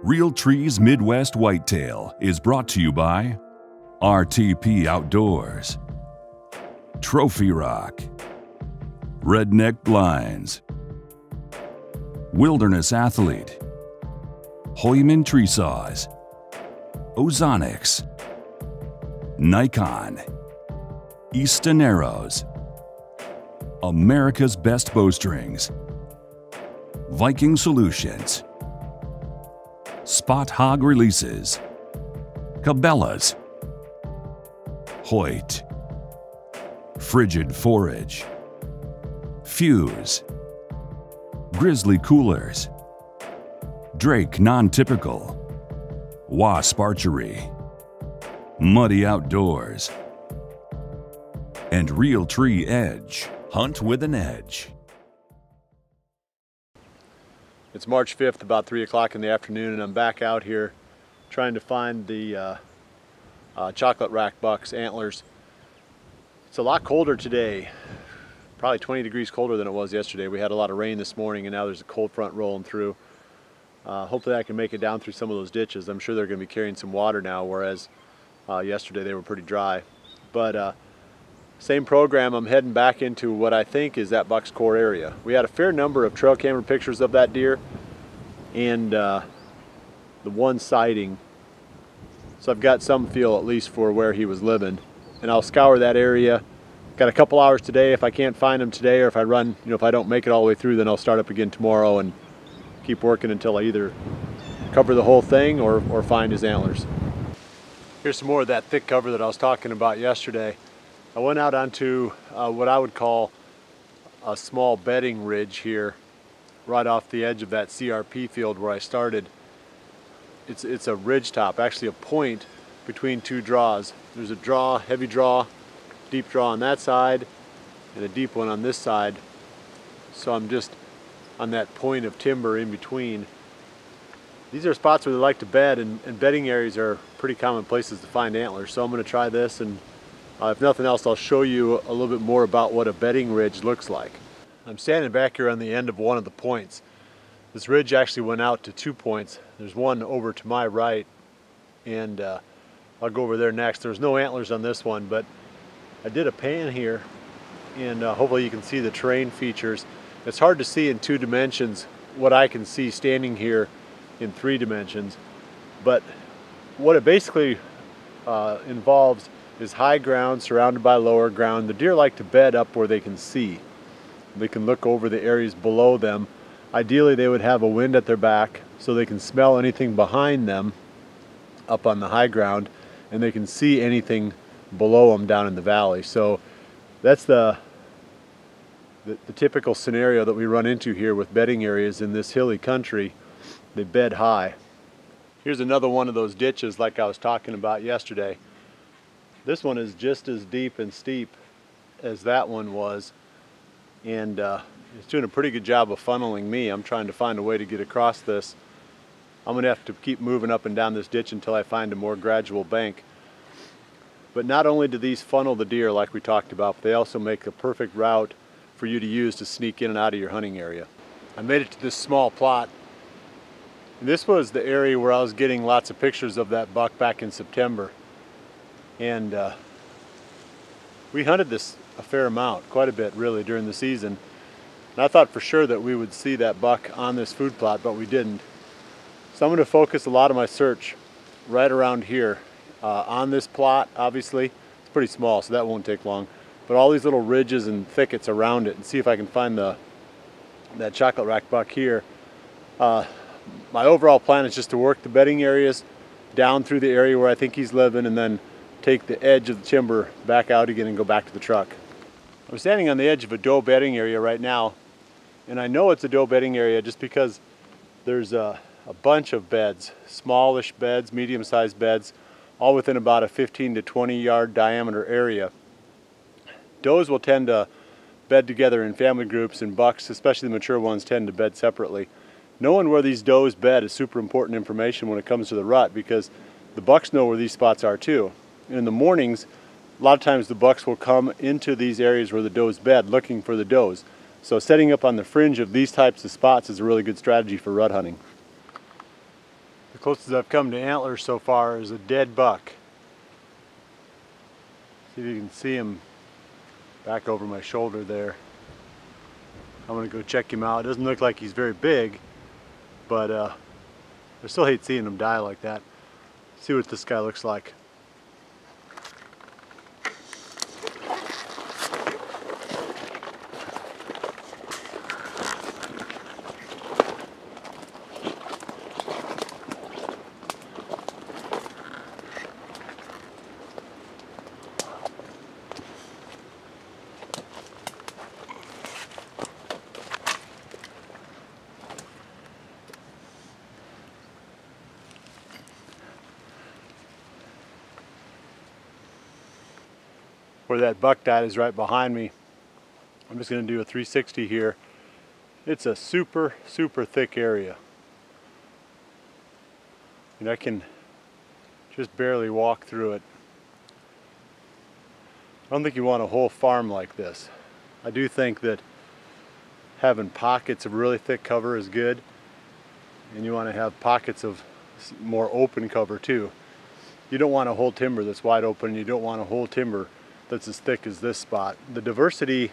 Real Trees Midwest Whitetail is brought to you by RTP Outdoors, Trophy Rock, Redneck Blinds, Wilderness Athlete, Hoyman Tree Saws, Ozonics, Nikon, Easton Arrows, America's Best Bowstrings, Viking Solutions, Spot Hog Releases, Cabela's, HOYT, Frigid Forage, Fuse, Grizzly Coolers, Drake Non-Typical, Wasp Archery, Muddy Outdoors, and Real Tree Edge. Hunt with an edge. It's March 5th, about 3 o'clock in the afternoon, and I'm back out here trying to find the chocolate rack bucks, antlers. It's a lot colder today, probably 20 degrees colder than it was yesterday. We had a lot of rain this morning, and now there's a cold front rolling through. Hopefully I can make it down through some of those ditches. I'm sure they're going to be carrying some water now, whereas yesterday they were pretty dry. But same program, I'm heading back into what I think is that buck's core area. We had a fair number of trail camera pictures of that deer and the one sighting. So I've got some feel at least for where he was living. And I'll scour that area. Got a couple hours today. If I can't find him today, or if I run, if I don't make it all the way through, then I'll start up again tomorrow and keep working until I either cover the whole thing or find his antlers. Here's some more of that thick cover that I was talking about yesterday. I went out onto what I would call a small bedding ridge here, right off the edge of that CRP field where I started. It's a ridge top, actually a point between two draws. There's a draw, heavy draw, deep draw on that side, and a deep one on this side. So I'm just on that point of timber in between. These are spots where they like to bed, and bedding areas are pretty common places to find antlers. So I'm going to try this, and if nothing else, I'll show you a little bit more about what a bedding ridge looks like. I'm standing back here on the end of one of the points. This ridge actually went out to 2 points. There's one over to my right, and I'll go over there next. There's no antlers on this one, but I did a pan here, and hopefully you can see the terrain features. It's hard to see in 2 dimensions what I can see standing here in 3 dimensions, but what it basically involves is high ground surrounded by lower ground. The deer like to bed up where they can see. They can look over the areas below them. Ideally they would have a wind at their back so they can smell anything behind them up on the high ground, and they can see anything below them down in the valley. So that's the typical scenario that we run into here with bedding areas in this hilly country. They bed high. Here's another one of those ditches like I was talking about yesterday. This one is just as deep and steep as that one was, and it's doing a pretty good job of funneling me. I'm trying to find a way to get across this. I'm going to have to keep moving up and down this ditch until I find a more gradual bank. But not only do these funnel the deer like we talked about, but they also make a perfect route for you to use to sneak in and out of your hunting area. I made it to this small plot. And this was the area where I was getting lots of pictures of that buck back in September. And we hunted this a fair amount, quite a bit really, during the season. And I thought for sure that we would see that buck on this food plot, but we didn't. So I'm going to focus a lot of my search right around here. On this plot, obviously, it's pretty small, so that won't take long. But all these little ridges and thickets around it, and see if I can find that chocolate rack buck here. My overall plan is just to work the bedding areas down through the area where I think he's living, and then take the edge of the timber back out again and go back to the truck. I'm standing on the edge of a doe bedding area right now, and I know it's a doe bedding area just because there's a bunch of beds, smallish beds, medium-sized beds, all within about a 15 to 20 yard diameter area. Does will tend to bed together in family groups, and bucks, especially the mature ones, tend to bed separately. Knowing where these does bed is super important information when it comes to the rut, because the bucks know where these spots are too. In the mornings, a lot of times the bucks will come into these areas where the does bed looking for the does. So setting up on the fringe of these types of spots is a really good strategy for rut hunting. The closest I've come to antlers so far is a dead buck. See if you can see him back over my shoulder there. I'm gonna go check him out. It doesn't look like he's very big, but I still hate seeing him die like that. See what this guy looks like. Where that buck died is right behind me. I'm just going to do a 360 here. It's a super thick area. And I can just barely walk through it. I don't think you want a whole farm like this. I do think that having pockets of really thick cover is good. And you want to have pockets of more open cover too. You don't want a whole timber that's wide open. You don't want a whole timber that's as thick as this spot. The diversity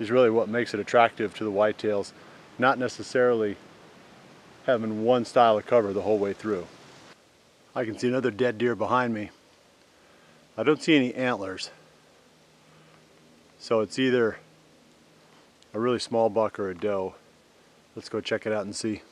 is really what makes it attractive to the whitetails, not necessarily having one style of cover the whole way through. I can see another dead deer behind me. I don't see any antlers, so it's either a really small buck or a doe. Let's go check it out and see.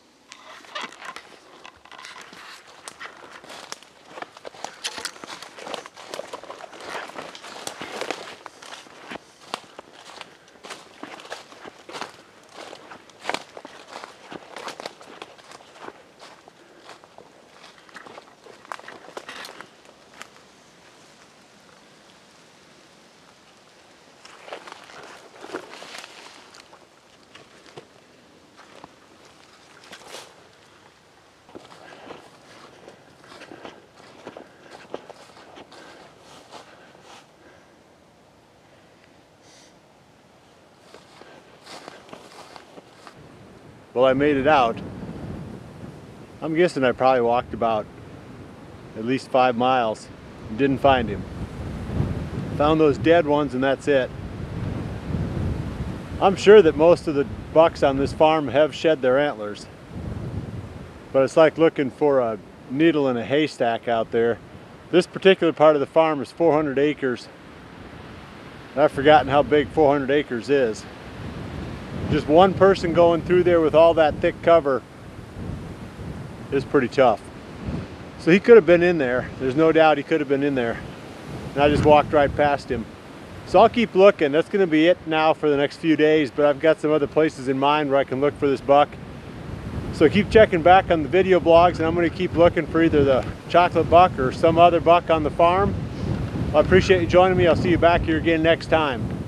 Well, I made it out. I'm guessing I probably walked about at least 5 miles and didn't find him. Found those dead ones and that's it. I'm sure that most of the bucks on this farm have shed their antlers, but it's like looking for a needle in a haystack out there. This particular part of the farm is 400 acres. I've forgotten how big 400 acres is. Just one person going through there with all that thick cover is pretty tough. So he could have been in there. There's no doubt he could have been in there. And I just walked right past him. So I'll keep looking. That's going to be it now for the next few days, but I've got some other places in mind where I can look for this buck. So keep checking back on the video blogs, and I'm going to keep looking for either the chocolate buck or some other buck on the farm. I appreciate you joining me. I'll see you back here again next time.